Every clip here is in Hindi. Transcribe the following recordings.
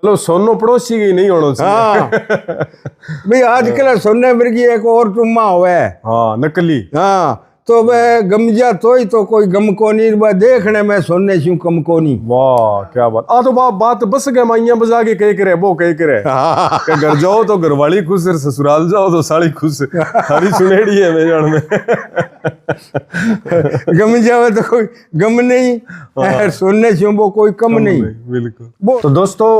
मतलब सोनो पड़ोसी की नहीं होना चाहिए। हाँ भाई आजकल सोने वर्गी एक और टुम्मा हुआ है। हाँ नकली। हाँ तो वह गमजा तो कोई गम को नहीं वह देखने में सोने शू कम को नहीं। वाह क्या बात। तो बात बस गए माइया बजा के कह करे वो कह करे कि घर जाओ तो घरवाली खुश, ससुराल जाओ तो साली खुश। हरी सुनेड़ी है मेजन में। गमजा में तो कोई गम नहीं, सोने शू वो कोई कम नहीं। बिल्कुल। तो दोस्तों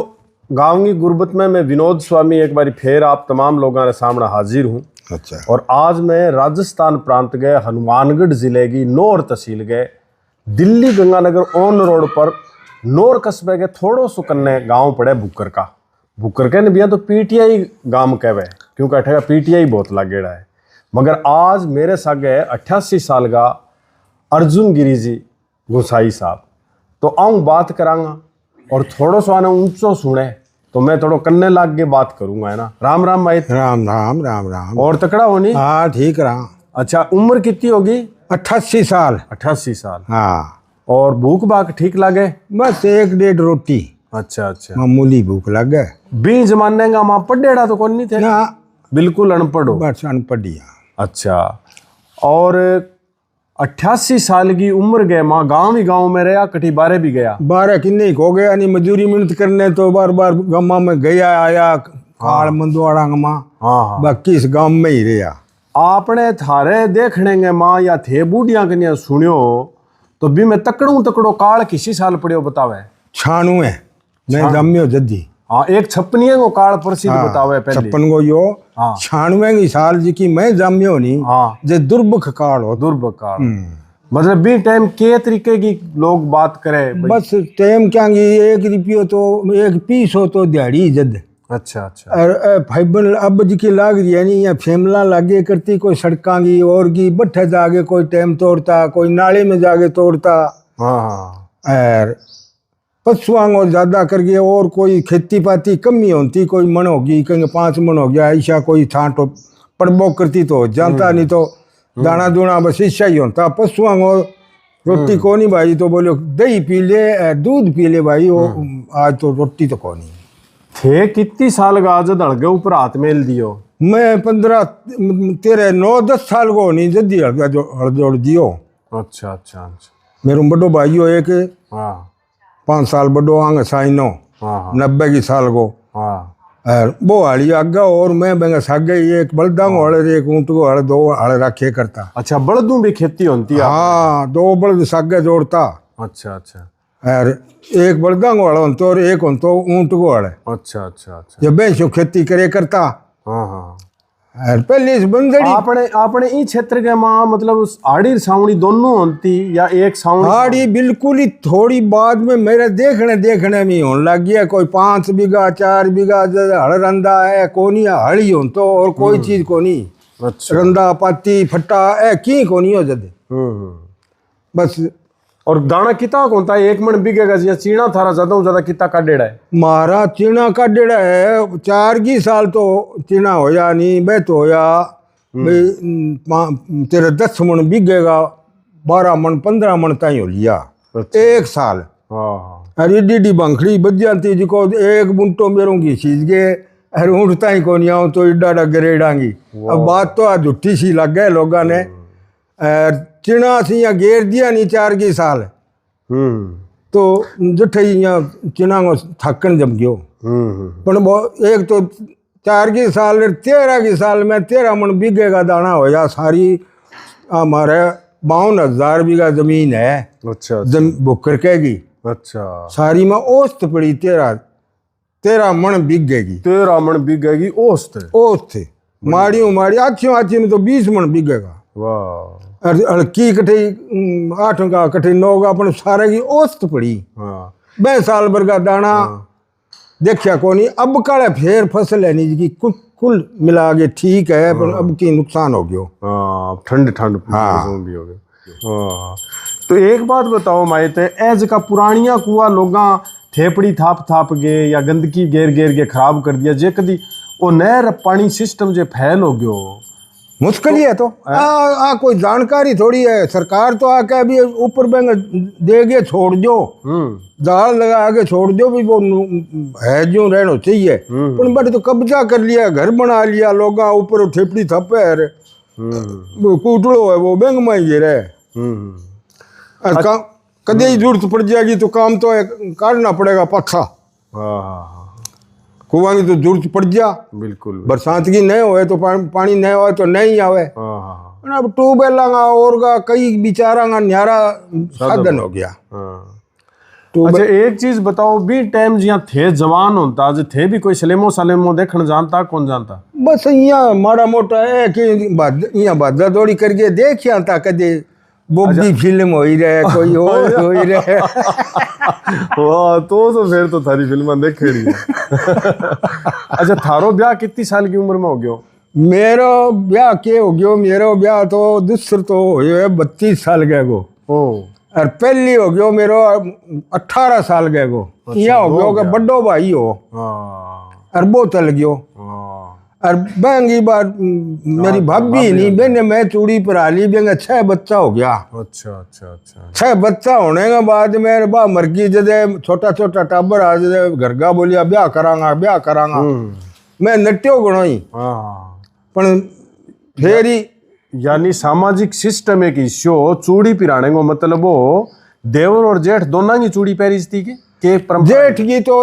गाँव की गुर्बत में मैं विनोद स्वामी एक बार फिर आप तमाम लोगों के सामने हाजिर हूँ। अच्छा। और आज मैं राजस्थान प्रांत गए हनुमानगढ़ जिले की नौर तहसील गए दिल्ली गंगानगर ऑन रोड पर नौर कस्बे के थोड़ो सो कन्ने गांव पड़े बुकर का। बुकर के नबिया तो पीटीआई गांव कहवे क्योंकि अठे पीटीआई बहुत लागेड़ा है। मगर आज मेरे सागे 88 साल का अर्जुन गिरी जी गुसाई साहब। तो आऊँ बात करांगा और थोड़ो सो आने ऊंचो सुने तो मैं थोड़ा कन्ने लाग के बात करूंगा, है ना। राम राम भाई। राम राम राम राम। और तकड़ा होनी? हाँ ठीक रहा। अच्छा उम्र कितनी होगी? 88 साल। 88 साल। हाँ। और भूख भाग ठीक लगे? बस 1-1.5 रोटी। अच्छा अच्छा मामूली भूख लगे। बी जमाने का माँ पढ़ेड़ा तो कौन नहीं थे ना, बिल्कुल अनपढ़ हो? बस अनपढ़िया। अच्छा। और 88 साल की उम्र गए माँ गांव ही गांव में रहा कटी बारे भी गया? 12 किन्ने हो गया नहीं मजदूरी मेहनत करने तो बार बार गाँव में गया आया काल मंदवाड़ा माँ। हाँ। बाकी इस गाँव में ही रहा। आपने थारे देखने गए माँ या थे बूढ़िया कन्या सुनियो तो भी मैं तकड़ो काल किसी साल पड़ियो बतावे? 96 मैं जम्मियो जद्दी। हाँ एक 56 को काल प्रसिद्ध बतावे पहले। 56 को यो। हाँ 96 की साल जी की मैं जम्मियो नहीं। हाँ जे दुर्भिक्ष काल हो। दुर्भिक्ष काल। मतलब भी टाइम के तरीके की लोग बात करे? बस टाइम क्या 1 रुपये तो 1 पीस हो तो दिहाड़ी जद। अच्छा अच्छा। और फाइबर अब जी की लाग रही है नहीं या फेमला लागे करती कोई सड़का की और की बट्ठे जागे कोई टाइम तोड़ता कोई नाले में जाके तोड़ता। हाँ हाँ। और पशुआं और ज्यादा कर गए और कोई खेती पाती कमी होती कोई मन होगी कहीं 5 मन हो गया ऐसा कोई छांट पड़बो करती तो जानता नहीं तो दाना दूना बस ऐसा ही होता। पशुआं और रोटी को नहीं भाई तो बोलो दही पी ले दूध पी ले भाई वो आज तो रोटी तो को नहीं। थे कितनी साल का आज हड़गे ऊपर हाथ मेल दियो? मैं 15 13 9 10 साल को नहीं जल्दी हड़गा जो हड़जोड़ दियो। अच्छा अच्छा अच्छा। मेरे बड़ो भाई हो एक हाँ 5 साल बड़ो आंग साइनो। हाँ 90 की साल को। हाँ। और वो हड़ी आगा और मैं बेंगा सागे एक बलदांग हड़े एक ऊँट को हड़े 2 हड़े रखे करता। अच्छा बलदों भी खेती होती है? हाँ 2 बलद सागे जोड़ता। अच्छा अच्छा। और एक बलदांग हड़े हो तो और एक हो तो ऊँट को हड़े। अच्छा अच्छा अच्छा। जब भैंसों खेती करे करता। हाँ हाँ। और पहले इस बंदड़ी आपने ई क्षेत्र के माँ मतलब आड़ी सावणी दोनों होती या एक सावणी? आड़ी बिल्कुल ही थोड़ी बाद में मेरे देखने में होने लग गया। कोई 5 बीघा 4 बीघा हड़ रंदा है कोनी हड़ी हो तो और कोई चीज को नहीं। अच्छा। रंदा पाती फट्टा ए की को नहीं हो जद। बस। और दाना कितना होता है 1 मन बिगेगा जिया चीना थारा ज्यादा कितना काटेड़ा है? मारा चीना काटेड़ा है 4 की साल तो चीना होया नहीं बे तो होया भाई तेरे 10 मन बिगेगा 12 मन 15 मन ताई हो लिया। अच्छा। 1 साल। हाँ। अरे एडी बंखड़ी बज जाती जिको 1 बुंटो मेरों की चीज गए अरे ऊँटता ही को नहीं आऊँ तो इड्डा गरेड़ांगी। अब बात तो आज झुट्ठी सी लग गए लोगों ने। चिना सी या घेर दिया नहीं 4 की साल। तो जुठे चिना को थकन जम गयो। पर एक तो 4 की साल 13 की साल में 13 मन बिगेगा दाना हो जा। सारी हमारे 52,000 बीघा जमीन है। अच्छा। बुकर कहेगी। अच्छा। सारी में औसत पड़ी 13 मन बिगेगी। 13 मन बिगेगी औसत? औसत माड़ी आछी में तो 20 मन बिगेगा। वाह। की कटे 8 का कटे 9 का अपन सारे की औसत पड़ी। हाँ 20 साल भर का दाना देखा को नहीं। अब काले फेर फसल है नहीं की कुल मिला के ठीक है पर अब की नुकसान हो गयो। हाँ ठंड हाँ भी हो गए। हाँ तो एक बात बताओ माइते एज का पुरानिया कुआ लोगा थेपड़ी थाप गए या गंदगी घेर के खराब कर दिया जे कदी वो नहर पानी सिस्टम जे फैल हो गयो मुश्किल ही है तो कोई जानकारी थोड़ी है। सरकार तो आके अभी ऊपर बैंक देगे छोड़ दो, जाल लगा के छोड़ दो भी वो है जो रहना चाहिए। पर बट तो कब्जा कर लिया, घर बना लिया, लोग ऊपर ठेपड़ी थप्पे है, कूटड़ो है वो बैंक में ही गिरे। कदे ही जरूरत पड़ जाएगी तो काम तो काटना पड़ेगा पक्का। कुआं की तो जरूरत पड़ जा, बिल्कुल। बरसात की नहीं होए तो पानी नहीं होए तो नहीं आवे। अब ट्यूबवेल और का कई बिचारा का न्यारा साधन हो गया। अच्छा एक चीज बताओ, भी टाइम जिया थे जवान होता आज थे भी कोई सलेमो देखने जानता कौन जानता? बस यहाँ माड़ा मोटा है कि यहाँ भादा दौड़ी करके देख आता कदे बॉबी फिल्म हो ही रहे, कोई और हो ही रहे। वाह, तो फिर तो थारी फिल्म देख रही है। अच्छा थारो ब्याह कितनी साल की उम्र में हो गयो? मेरो ब्याह के हो गयो, मेरो ब्याह तो दूसर तो हो 32 साल गए गो। और पहली हो गयो मेरो 18 साल गए गो। यहाँ हो गयो कि बड्डो भाई हो और वो चल गयो। और बहंगी बार मेरी भाभी नहीं बहने मैं चूड़ी पर आली बेंगा 6 बच्चा हो गया। अच्छा 6 बच्चा होने के बाद मेरे बा मरगी जदे छोटा छोटा टाबर आ जदे घर का बोलिया ब्याह करांगा मैं नट्यो गणो ही पर फिर ही यानी सामाजिक सिस्टम एक हिस्सो चूड़ी पिराने को मतलब वो देवर और जेठ दोनों की चूड़ी पहरी थी के जेठ की तो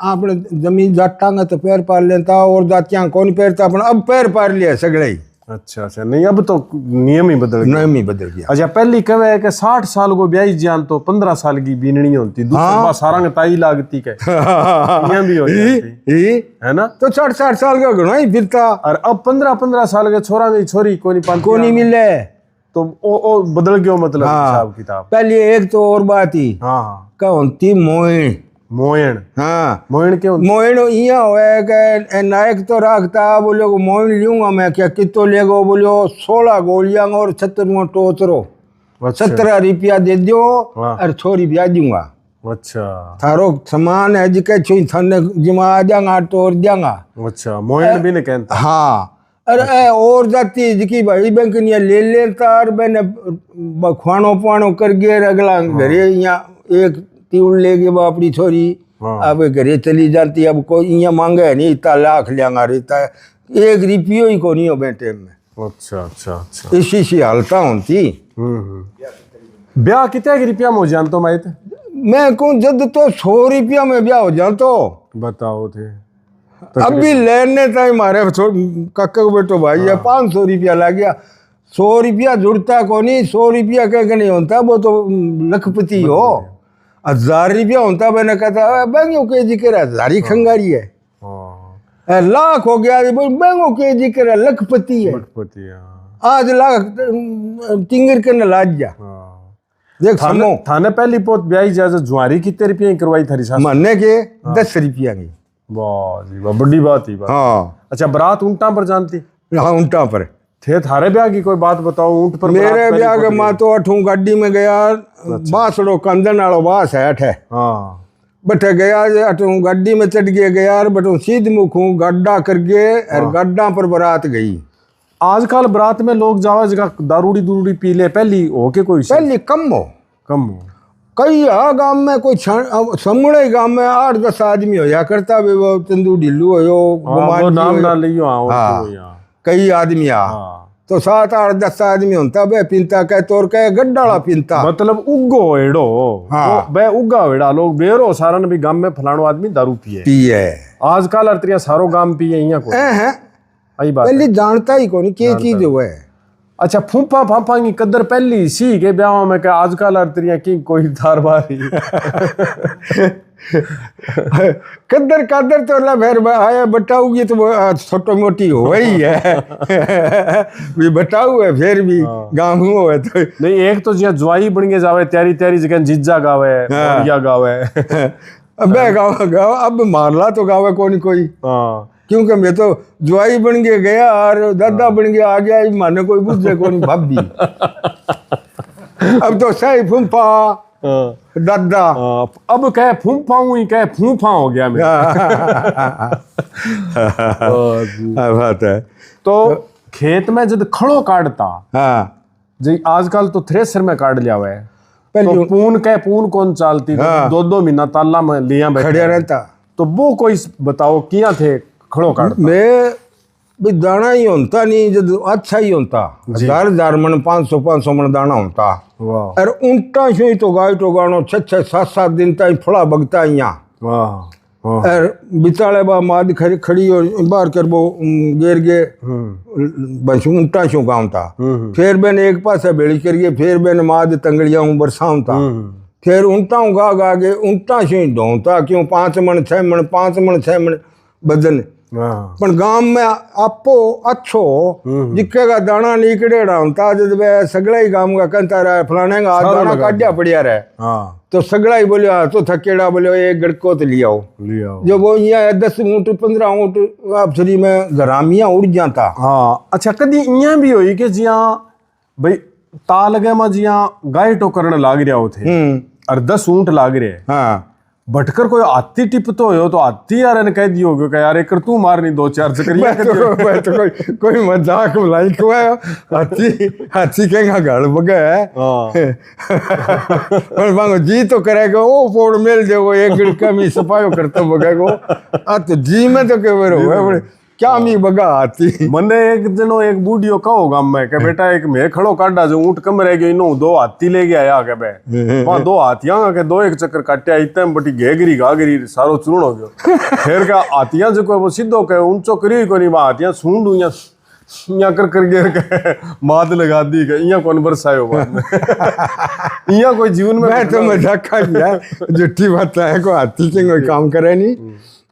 आपने जमीन जाटांगा तो पैर पार लेता और जातियां कौन पैरता अपन अब पैर पार लिया सगड़े ही। अच्छा नहीं अब तो नियम ही बदल गया। अच्छा पहली कहे है कि 60 साल को ब्याह जान तो 15 साल की बीननी होती दूसरा सारा का ताई लागती के भी हो जाती है ना। तो 60 साल का घना ही फिरता और अब 15 साल के छोरा की छोरी कोनी मिले तो ओ बदल गयो मतलब हिसाब किताब। पहले एक तो और बात ही होती मोयण। मोयण क्यों? मोयण इया होए के नायक तो रखता बोलो मोयण लूंगा मैं क्या कितो लेगो बोलो 16 गोलियां और 17 टोचरो 17 रुपया दे दो और छोरी ब्याह दूंगा। अच्छा थारो सामान है जिके छुई थाने जिमा जांगा तोड़ जांगा। अच्छा मोयण भी ने कहता। हाँ अरे और जाती जिकी भाई बैंक ने ले लेता और मैंने खानो पानो कर गए अगला घरे यहाँ एक तीउड़ ले गए अपनी छोरी अब घरे चली जाती। अब कोई यहाँ मांगे नहीं इतना लाख लियांगा रहता है 1 रुपयो ही को नहीं हो बेटे में। अच्छा इसी सी हालता होती। ब्याह कितने रुपया में हो जान तो मैं कहूँ जब तो 100 रुपया में ब्याह हो जान तो बताओ थे अभी लेने तक मारे काका को बेटो भाई है 500 रुपया लग गया। 100 रुपया जुड़ता को नहीं 100 रुपया कह नहीं होता वो तो लखपति हो। 1000 रुपया होता मैंने कहता बैंगो के जी के 1000 ही खंगारी है। लाख हो गया बैंगो के जी के लखपति है। आज लाख टिंगर के न लाज जा देख थाने पहली पोत ब्याही जाए जुआरी कितने रुपया करवाई थारी सास? महीने के 10 रुपया की। वाह जी वाह बड़ी बात ही बात। हाँ अच्छा बारात ऊंटा पर जानती? हाँ ऊंटा पर थे। थारे ब्याह की कोई बात बताओ ऊंट पर? मेरे ब्याह के माँ तो अठू गाड़ी में गया बासड़ो कंदन वालो बास है अठे बटे गया अठू गाड़ी में चढ़ गया बटू सीध मुखू गड्ढा कर गए और गड्ढा पर बारात गई। आजकल बारात में लोग जावे जगह दारूड़ी पी ले पहली हो के कोई पहली कम हो कई गांव में कोई समूढ़े गांव में 8-10 आदमी होया करता वे वो चंदू ढिल्लू हो नाम ना लियो। कई आदमी तो 7-8-10 आदमी होता बे पिंता कह तोर कह गड्ढाला पिंता मतलब उगो एड़ो। बे उगा वेड़ा लोग बेरो सारा भी गांव में फलाणो आदमी दारू पिए आजकल अरतरिया सारो गांव पिए यहाँ को आई बात पहले जानता ही कौन क्या चीज है। अच्छा फूफा फाफा की कदर पहली सी के ब्याह में क्या आजकल अरतरिया की कोई धार बारी कदर तो ला फिर आया बटाऊगी तो छोटी मोटी हो ही है बटाऊ है फिर भी गाँव है तो नहीं। एक तो जिया जुआई बन के जावे त्यारी जगह जिज्जा गावे या गावे अबे गाँव अब मारला तो गावे कोई क्योंकि मैं तो जुआई बन के गया और दादा बन के आ गया माने कोई बुझे कौन भाभी। अब तो सही फूफा दादा अब कह फूफा ही कह फूफा हो गया मैं। बात है तो खेत में जब खड़ो काटता हाँ जी, आजकल तो थ्रेसर में काट लिया हुआ है, पहले तो पून कौन चालती, हाँ। 2 महीना ताला में लिया बैठा खड़िया रहता। तो वो कोई बताओ किया थे खड़ो काटता। मैं भी दाना ही होता नहीं, जब अच्छा ही होता, 1000 मन 500 मन दाना होता। वाह और उल्टा से ही तो गाय तो गानो 6 7 दिन तक फड़ा बगता यहाँ। वाह और बिचाले बा माद खड़ी और बाहर कर वो गेर गे बस उल्टा शो काम था। फिर मैंने एक पास बेड़ी करिए, फिर मैंने माद तंगड़िया बरसाऊं था, फिर उल्टा गा के उल्टा से ही ढोता क्यों 5 मन 6 मन 5 मन 6 मन बदन। पण गांव में आपो अच्छो जिक्के दाना निकड़ेड़ा होता, जब सगड़ा ही गांव का कंता रहा फलाने का दाना काटिया पड़िया रहे, तो सगड़ा ही बोलिया तो थकेड़ा बोलियो एक गड़को तो लिया जो वो यहाँ 10 ऊँट 15 ऊँट आप शरीर में गरामिया उड़ जाता। हाँ अच्छा, कदी इं भी हुई कि जिया भाई ता लगे में जिया गाय टोकरण लाग रहा होते और 10 ऊँट लाग रहे, हाँ भटकर कोई हाथी टिप तो हो तो हाथी यार ने कह दियो कि यार एक तू मारनी 2-4 चक्रियां मैं तो कोई मजाक बुलाई को हाथी कहेगा घर बगे पर मांगो जी तो करेगा वो फोड़ मेल दे वो एक गड़का में सफाई करता बगेगो आ तो जी में तो के बरो क्या मी बगा हाथी। मने एक दिनों एक बूढ़ियो कहो गांव में कि बेटा एक मैं खड़ो काटा जो ऊँट कम रह गयो, इनो 2 हाथी ले गया आया के बे वहां 2 हाथियां के 2 एक चक्कर काटिया इतने बटी घेगरी गागरी सारो चूर्ण हो गयो। फिर का हाथियां जो वो सीधो के ऊंचो करी को नहीं, हाथियां सूंड यहाँ कर गिर के माद लगा दी के यहाँ कौन बरसायो बाद में यहाँ कोई जीवन में मैं तो मजाक खा गया झूठी बात है को हाथी के कोई काम करे नहीं,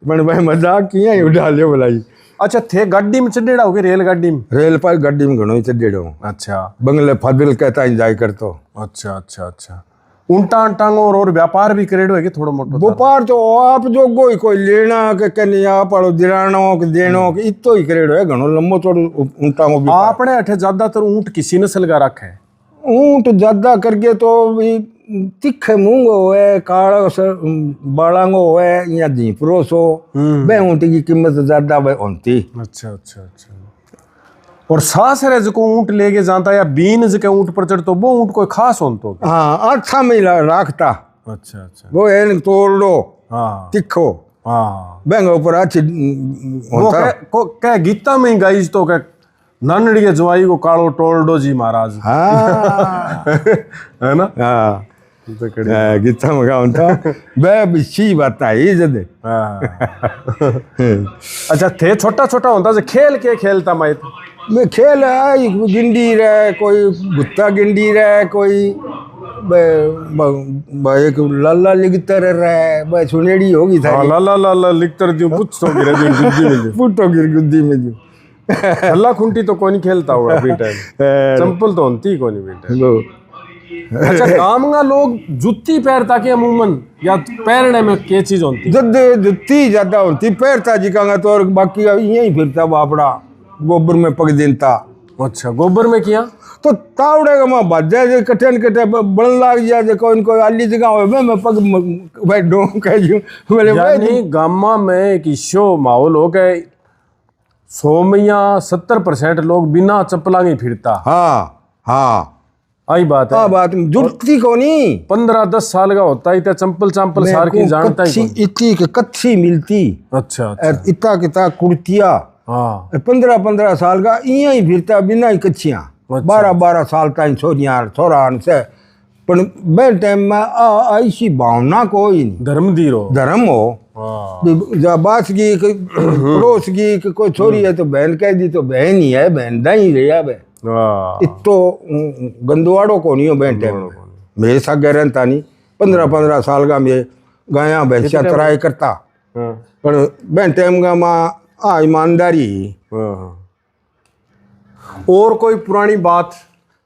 पर भाई मजाक किया ही उड़ा लियो बुलाई। अच्छा थे गाड़ी में चढ़ेड़ा हो गए, रेलगाड़ी में? रेल पर गाड़ी में घणो ही चढ़ेड़ो। अच्छा बंगले फादिल कहता ही जाय करतो। अच्छा अच्छा अच्छा, उल्टा टांगो और व्यापार भी करेड़ो है कि थोड़ा मोटो? व्यापार तो आप जो कोई लेना के कनी आप पड़ो दिरानो के देनो के इतो ही करेड़ो है, घणो लंबो थोड़ो उल्टा हो। आपने अठे ज्यादातर ऊँट किसी नस्ल का रखा है? ऊँट ज्यादा करके तो तीखे मूंगो है, काला बालांगो है या झीपरो सो बे ऊँट की कीमत ज्यादा होती। अच्छा अच्छा अच्छा। और सास रे जो ऊँट लेके जाता या बीन जो ऊँट पर चढ़तो वो ऊँट कोई खास हो तो? हाँ अच्छा में राखता। अच्छा अच्छा, वो है तोड़ लो हाँ तीखो, हाँ बैंक ऊपर अच्छी होता क्या गीता में गाइज तो क्या ननड़ी जवाई को कालो टोल दो जी महाराज। हाँ है ना? हाँ गीता में गाँव था वह बिच्छी बात आई जद। अच्छा थे छोटा छोटा होता जो खेल के खेलता मैं मैं खेल है गिंडी रहे, कोई गुत्ता गिंडी रहे, कोई एक लाला लिखतर रहे सुनेड़ी होगी था। लाला लाला लिखतर दियो पुछतो गिरे दियो गुद्दी में पुटो गिर गुद्दी में दियो। हल्ला खुंटी तो कोई नहीं खेलता होगा अभी टाइम, चंपल तो होती कोई नहीं बेटा। अच्छा काम का लोग जुत्ती पैरता के अमूमन या पैरने में क्या चीज होती? जद जुत्ती ज्यादा होती पैरता जी का तो, और बाकी यही फिरता बापड़ा गोबर में पग देता। अच्छा गोबर में किया तो तावड़े का मां बाजा जे कठन कटे बन लाग जा जे कोई इनको आली जगह होवे मैं पग भाई डो कह जूं बोले यानी गामा में एक इशो माहौल हो गए 100 में या 70% लोग बिना चप्पला ही फिरता। हाँ हाँ आई बात है। हाँ बात जुटती को नहीं 15-10 साल का होता है चंपल चंपल सार की जानता ही इतनी के कच्ची मिलती। अच्छा इतना किता कुर्तिया हाँ 15-15 साल का इं ही फिरता बिना ही कच्चियां 12-12 साल तक छोरियां छोरा से। पर बे टाइम में ऐसी भावना कोई नहीं, धर्म हो बास की पड़ोस की कोई छोरी है तो बहन कह दी तो बहन ही है, बहन दा ही रहा बे इतो गंदवाड़ो को नहीं हो बहन टाइम मेरे साथ गए रहता नहीं 15-15 साल का मैं गाया भैंसिया तराई करता। पर बहन टाइम का माँ ईमानदारी। और कोई पुरानी बात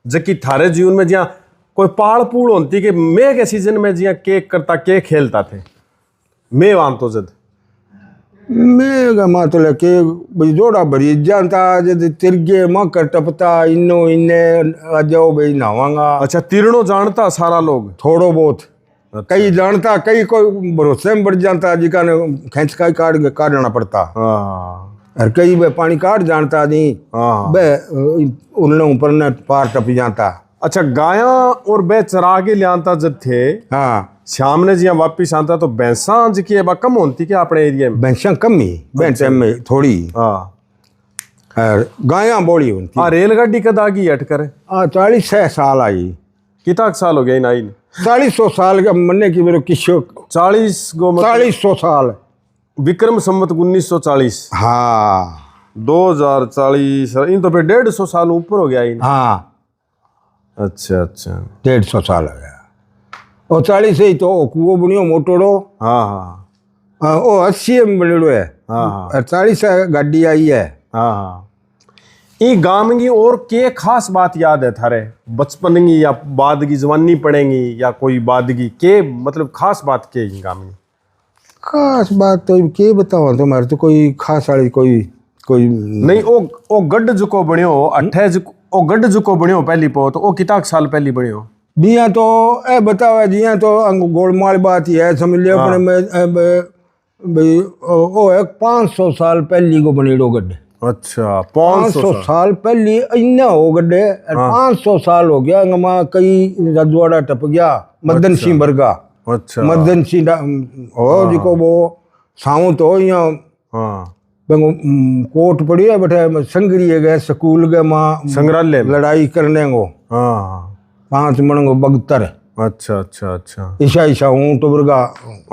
जबकि थारे जीवन में जिया कोई पाल पूल होती कि मैं के सीजन में जिया केक करता के खेलता थे मैं वहां तो जद मैं माँ तो लेके भाई जोड़ा भरी जानता जद तिरगे माँ कर टपता इन्नो इन्ने आ जाओ भाई नहावांगा। अच्छा तिरनो जानता सारा लोग थोड़ो बहुत। अच्छा। कई जानता कई कोई भरोसे में बढ़ जाता जिका ने खींच का काटना पड़ता। और कई बे पानी काट जानता नहीं हाँ बे उन्हें ऊपर न पार टप जाता। अच्छा गाया और बे चरा के लियांता जब थे हाँ शाम ने जिया वापिस आता तो भैंसा जी बा कम होती क्या अपने एरिया में? भैंसा कम ही भैंसा में थोड़ी हाँ और गाया बोली होती। हाँ रेलगाड़ी कद आ गई हट कर? 40 साल आई। कितना साल हो गया इन आई? 40 साल का मरने की मेरे किशो 40 गो 40 साल विक्रम संवत 1940। हाँ 2040 इन तो फिर 150 साल ऊपर हो गया इन। हाँ अच्छा अच्छा 150 साल हो गया। और 40 ही तो कुओ बनियो मोटोड़ो। हाँ हाँ वो 80 में बनेड़ो है। हाँ हाँ और 40 गाड़ी आई है। हाँ हाँ ये गांव की और के खास बात याद है थारे बचपन की या बाद की जवानी पड़ेंगी या कोई बाद की के मतलब खास बात के ही गांव की? खास बात तो के बताओ तुम्हारे तो कोई खास वाली कोई कोई नहीं ओ गड्ढ जुको बनियो अठे ओ गड्ढ जुको बनियो पहली पो तो ओ कितना साल पहली बनियो? जिया तो ए बताओ जिया तो गोलमाल बात ही है समझ लियो अपने में भाई ओ है 500 साल पहली को बनेड़ो गड्ढे। अच्छा 500 साल पहली इन्ना हो गड्ढे 500 साल हो गया गमा कई रजवाड़ा टप गया मदन सिंह बरगा। अच्छा मदन सिंह हो जिको वो साऊ तो यहाँ हाँ कोट पड़ी है बैठे संग्रिय गए स्कूल गए माँ संग्रहालय में? लड़ाई करने को हाँ 5 मन को बगतर अच्छा अच्छा अच्छा ईशा ईशा ऊँट बरगा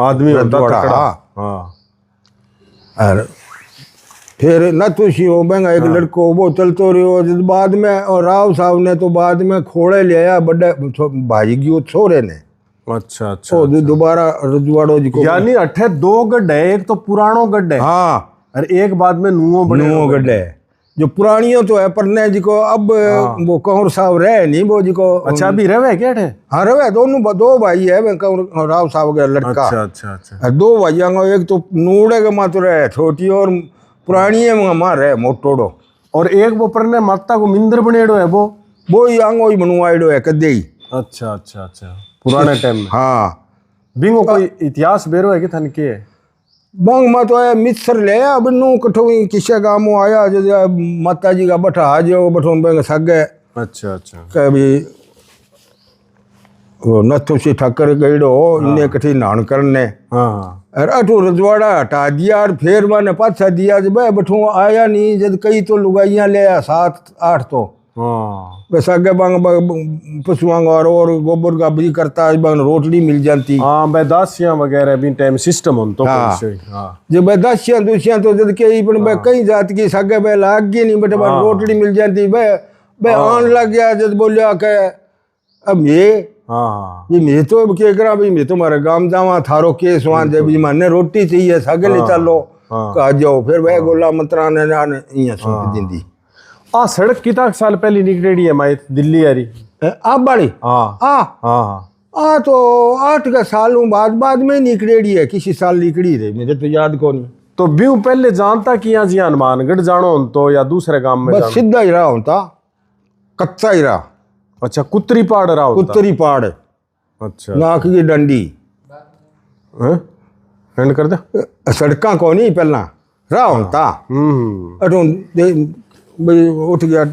आदमी होता रजवाड़ा, तकड़ा। हाँ। हाँ और फिर न तुशी हो बेंगा एक लड़को वो चलतो रहो जिस बाद में और राव साहब ने तो बाद में खोड़े ले आया बड़े भाई की वो छोरे ने। अच्छा अच्छा ओ दोबारा रजवाड़ो जी को यानी अठे 2 गड्ढे है एक तो पुरानो गड्ढे है हाँ और एक बाद में नुओ बने नुओ गड्ढे जो पुरानियों तो है परने जी को अब वो कंवर साहब रहे नहीं वो जी को। अच्छा अभी रहे क्या ठे? हाँ रहे दोनों 2 भाई है कंवर राव साहब का लड़का। अच्छा अच्छा अच्छा और 2 भाइयों को एक तो नूड़े के मात्र रहे छोटी और पुरानी है मार रहे मोटोड़ो और एक वो परने माता को मिंदर बनेड़ो है वो ही आंगो ही बनवाइडो है कदे ही। अच्छा अच्छा अच्छा पुराने टाइम में हाँ बिंगो कोई इतिहास बेरो है कि थन के? बंग मा तो है मिस्र ले अब नू कठो किसे गाँव आया जो माता जी का बठा जो बठो बेंग सगे। अच्छा अच्छा कभी वो नथु सी ठक्कर गईड़ो इन्हें कठी नान करने। हाँ हाँ अरे अठू रजवाड़ा हटा दिया और फिर मैंने पाछा दिया जब बठू आया नहीं जब कई तो लुगाइयाँ ले 7-8 तो हाँ बस आगे बंग पशुओं और गोबर का भी करता है बंग रोटली मिल जाती। हाँ बेदासियाँ वगैरह भी टाइम सिस्टम हो तो हाँ। हाँ जो बेदासियाँ दूसियाँ तो जब कई पर कई जात की सगे बे लाग गई नहीं बटे बंग रोटली मिल जाती बे आन लग गया जब बोलिया के अब ये हाँ मैं तो क्या करा भाई मैं तो मारे गांव जावा थारो केस वहां जब माने रोटी चाहिए सगे ले चलो कहा जाओ फिर वह गोला मंत्रा ने यहाँ सौंप दी। आ सड़क कितना साल पहले निकलेड़ी है माई दिल्ली यारी आप बाड़ी हाँ आ हाँ आ तो 8 का सालों बाद में निकलेड़ी है किसी साल निकली रही मुझे तो याद को नहीं। तो ब्यू पहले जानता कि यहाँ जी हनुमानगढ़ जानो तो या दूसरे गांव में बस सीधा ही रहा होता कच्चा ही रहा। अच्छा कुतरी पहाड़ रहा होता? कुतरी पहाड़ अच्छा नाक की डंडी एंड कर दे सड़का को नहीं पहला रहा होता अटू भाई उठ गया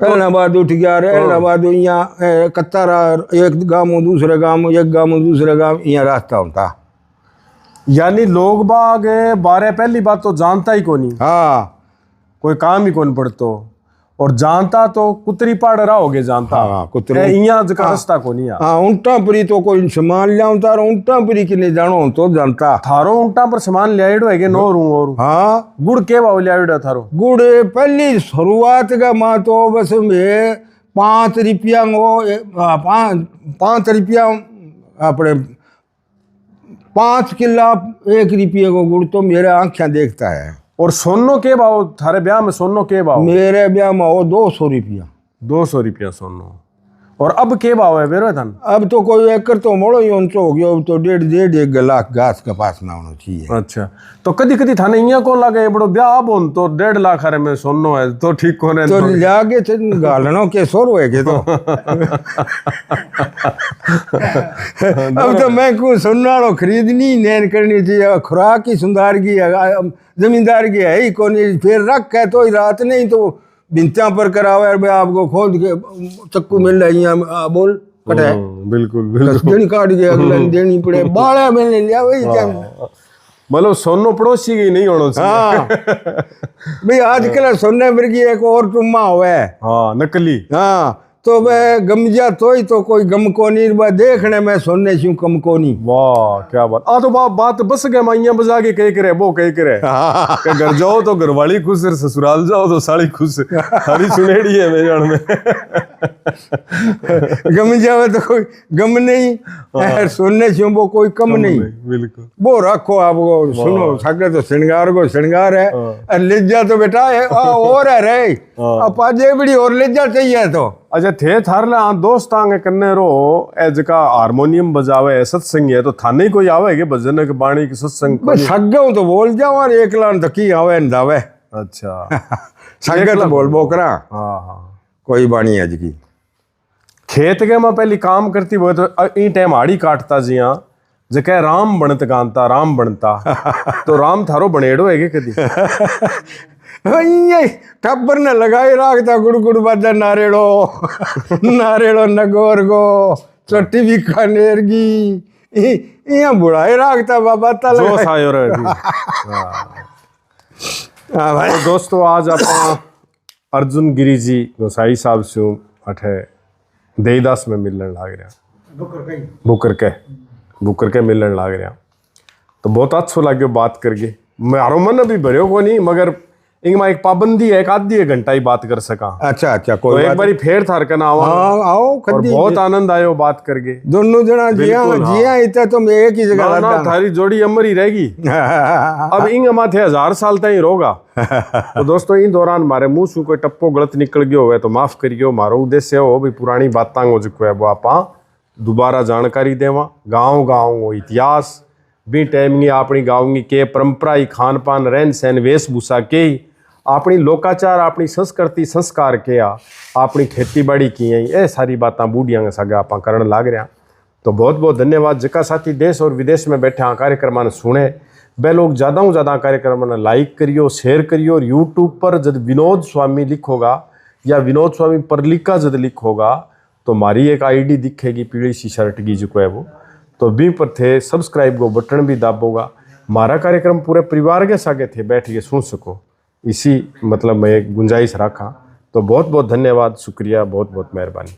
पहला बाद उठ गया रहना बाद यहाँ कत्ता रहा एक गाँव दूसरे गाँव एक गाँव दूसरे गाँव यहाँ रास्ता होता। यानी लोग बाग बारे पहली बात तो जानता ही को नहीं हाँ कोई काम ही कौन पड़तो और जानता तो कुतरी पहाड़ रहा होगे जानता। हाँ कुतरी यहाँ जगह रास्ता को नहीं हाँ ऊँटा परी तो कोई सामान लिया तार ऊँटा परी कि नहीं जानो तो जानता थारो ऊँटा पर सामान लियाड़ो है नो रू और हाँ गुड़ के भाव लियाड़ो थारो? गुड़ पहली शुरुआत का माँ तो बस में 5 रुपया वो 5 रुपया अपने 5 किला 1 रुपये को गुड़ तो मेरे आँखें देखता है। और सोनो के भाव थारे ब्याह में सोनो के भाव? मेरे ब्याह में हो 200 रुपया 200 रुपया सोनो और अब के भाव है बेरो धान? अब तो कोई एकड़ तो मोड़ो ही उनसे हो गया, अब तो 1.5 लाख घास कपास ना होना चाहिए। अच्छा, तो कदी कदी थाने इया को लगे बड़ो ब्याह बोन तो 1.5 लाख अरे में सोनो है तो ठीक कोने तो जाके गालनो के सोर है के तो अब तो मैं को सुनना लो खरीदनी नैन करनी चाहिए, खुराक की सुंदर की जमींदार की है ही कोनी, फिर रख है तो रात नहीं तो बिंचा पर करावे भाई आपको खोद के चक्कू मिल रहा है बोल कटे बिल्कुल बिल्कुल देनी काट के अगला देनी पड़े बाड़ा मैंने लिया वही मतलब सोनो पड़ोसी की नहीं होना चाहिए। हाँ भाई आजकल सोने पर की एक और टुम्मा हुआ है, हाँ नकली। हाँ तो वह गमजा तो कोई गम को नहीं देखने में सोने से कम को नहीं। वाह क्या बात, तो बात बस गए माइया बजा के कह करे वो कह करे कि घर जाओ तो घरवाली खुश, ससुराल जाओ तो साली खुश, सारी सुनेड़ी है मेरे जान में। गमजा में तो कोई गम नहीं, सोने से वो कोई कम नहीं। बिल्कुल वो रखो आपको सुनो सके तो श्रृंगार को श्रृंगार है, और लिज्जा तो बेटा है और है रे अब पाजे बड़ी और लिज्जा चाहिए तो। अच्छा थे थार ले दोस्त आंगे कन्ने रो ए जका हारमोनियम बजावे सत्संग है तो थाने कोई आवे के भजन के बाणी के सत्संग को? सगे तो बोल जाओ और एक लान तो की आवे न दावे। अच्छा सगे तो बोल बोकरा। हाँ हाँ कोई बाणी है जी खेत के मैं पहली काम करती वो तो ई टाइम हाड़ी काटता जिया जके राम बनत गानता राम बनता तो राम थारो बनेड़ो है के कदी? टब्बर ने लगाई राखता गुड़ गुड़ बाजा नारेड़ो नारेड़ो नगोर गो चोटी बीकानेर की यहाँ बुढ़ाई राखता बाबा जो सायो रे भाई। तो दोस्तों आज आप अर्जुन गिरी जी गोसाई साहब से अठे देईदास में मिलने लाग रहा, बुकर के मिलने लाग रहा, तो बहुत अच्छा लगे बात करके। मारो मन अभी भरियो को नहीं मगर इनमें एक पाबंदी है, एक आधी घंटा ही बात कर सका। अच्छा अच्छा तो एक बारी फेर थार का नाम आओ और बहुत आनंद आयो बात करके दोनों जना जिया इतना तो मैं एक ही जगह ना थारी जोड़ी अमर ही रहेगी। अब इंग माथे 1000 साल तक ही रोगा। तो दोस्तों इन दौरान मारे मुंह से कोई टप्पो गलत निकल गयो है तो माफ करियो। मारो उद्देश्य हो भी पुरानी बातां हो जो है वो आप दोबारा जानकारी देवा, गाँव गाँव वो इतिहास भी टाइम की अपनी गाँव की के परंपरा ही खान पान रहन सहन वेशभूषा के अपनी लोकाचार अपनी संस्कृति संस्कार के अपनी खेती बाड़ी की ये सारी बातें बूढ़िया के सगे आप करन लाग रहा। तो बहुत बहुत धन्यवाद जका साथी देश और विदेश में बैठे कार्यक्रम ने सुने वे लोग ज़्यादा ज़्यादा कार्यक्रम ने लाइक करियो शेयर करियो। और यूट्यूब पर जब विनोद स्वामी लिखोगा या विनोद स्वामी परलिका जब लिखोगा तो मारी एक आईडी दिखेगी पीली सी शर्ट की जो है वो, तो भी पर थे सब्सक्राइब को बटन भी दाबोगा। हमारा कार्यक्रम पूरे परिवार के सागे थे बैठ के सुन सको, इसी मतलब मैं एक गुंजाइश रखा। तो बहुत बहुत धन्यवाद, शुक्रिया, बहुत बहुत मेहरबानी।